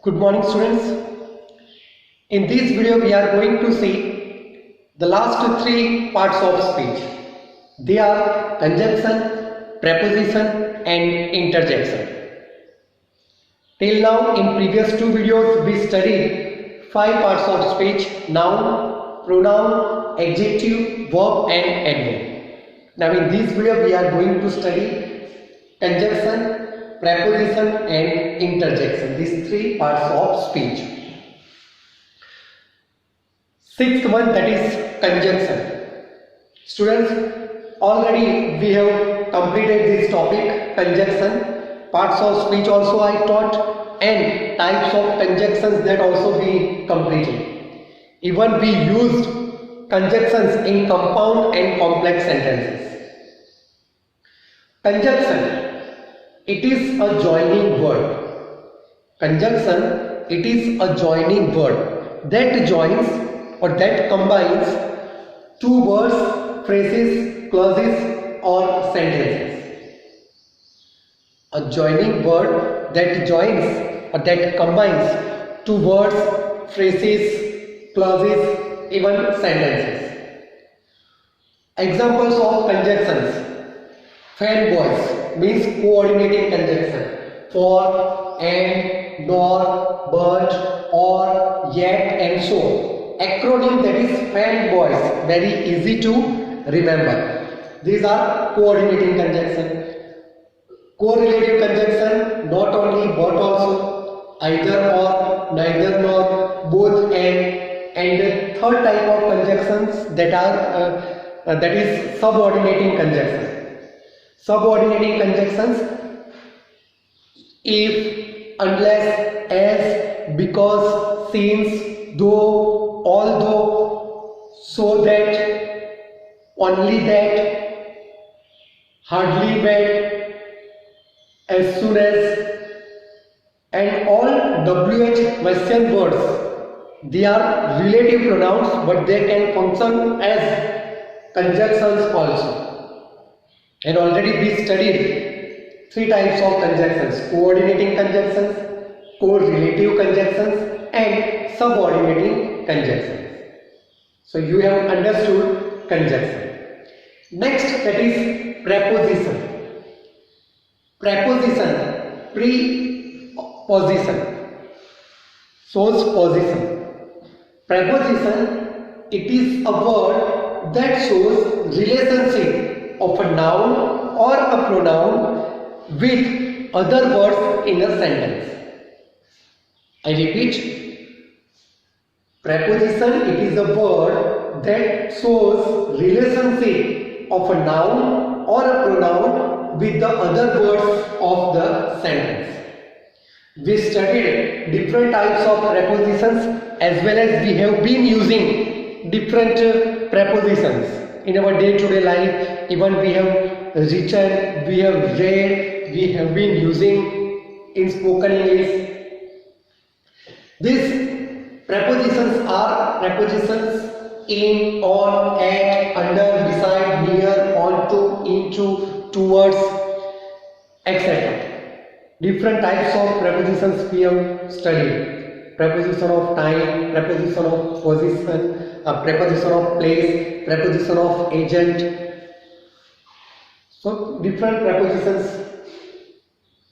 Good morning, students. In this video we are going to see the last three parts of speech. They are conjunction, preposition and interjection. Till now in previous two videos we studied five parts of speech: noun, pronoun, adjective, verb and adverb. Now in this video we are going to study conjunction, preposition and interjection, these three parts of speech. Sixth one, that is conjunction. Students, already we have completed this topic, conjunction. Parts of speech also I taught, and types of conjunctions that also we completed. Even we used conjunctions in compound and complex sentences. Conjunction, it is a joining word. Conjunction, it is a joining word that joins or that combines two words, phrases, clauses or sentences. A joining word that joins or that combines two words, phrases, clauses, even sentences. Examples of conjunctions: fanboys means coordinating conjunction: for, and, nor, but, or, yet and so. Acronym, that is fanboys, very easy to remember. These are coordinating conjunction. Correlative conjunction, not only but also, either or, neither nor, both and third type of conjunctions that is subordinating conjunction. Subordinating conjunctions: if, unless, as, because, since, though, although, so that, only that, hardly but, as soon as, and all WH question words. They are relative pronouns, but they can function as conjunctions also. And already we studied three types of conjunctions: coordinating conjunctions, correlative conjunctions and subordinating conjunctions. So you have understood conjunction. Next, that is preposition. Preposition, preposition, shows position. Preposition, it is a word that shows relationship of a noun or a pronoun with other words in a sentence. I repeat, preposition, it is a word that shows relationship of a noun or a pronoun with the other words of the sentence. We studied different types of prepositions, as well as we have been using different prepositions in our day-to-day life. Even we have written, we have read, we have been using in spoken English. These prepositions are prepositions in, on, at, under, beside, near, onto, into, towards, etc. Different types of prepositions we have studied: preposition of time, preposition of position, preposition of place, preposition of agent. So different prepositions,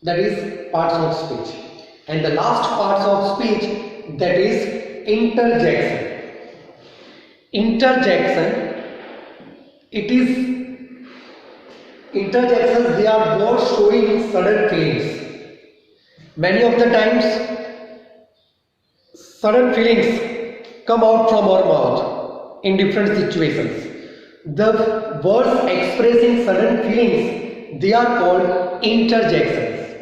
that is parts of speech. And the last parts of speech, that is interjection. Interjection, it is interjections, they are words showing sudden feelings. Many of the times sudden feelings come out from our mouth in different situations. The words expressing sudden feelings, they are called interjections.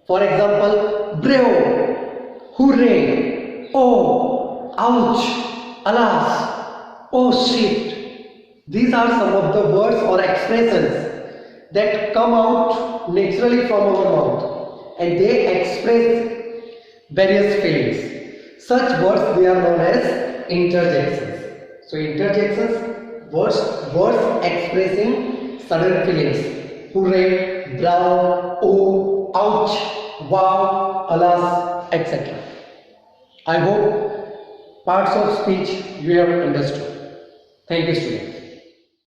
For example, bravo, hooray, oh, ouch, alas, oh shit. These are some of the words or expressions that come out naturally from our mouth, and they express various feelings. Such words, they are known as interjections. So interjections, words expressing sudden feelings: hooray, bravo, oh, ouch, wow, alas, etc. I hope parts of speech you have understood. Thank you, students.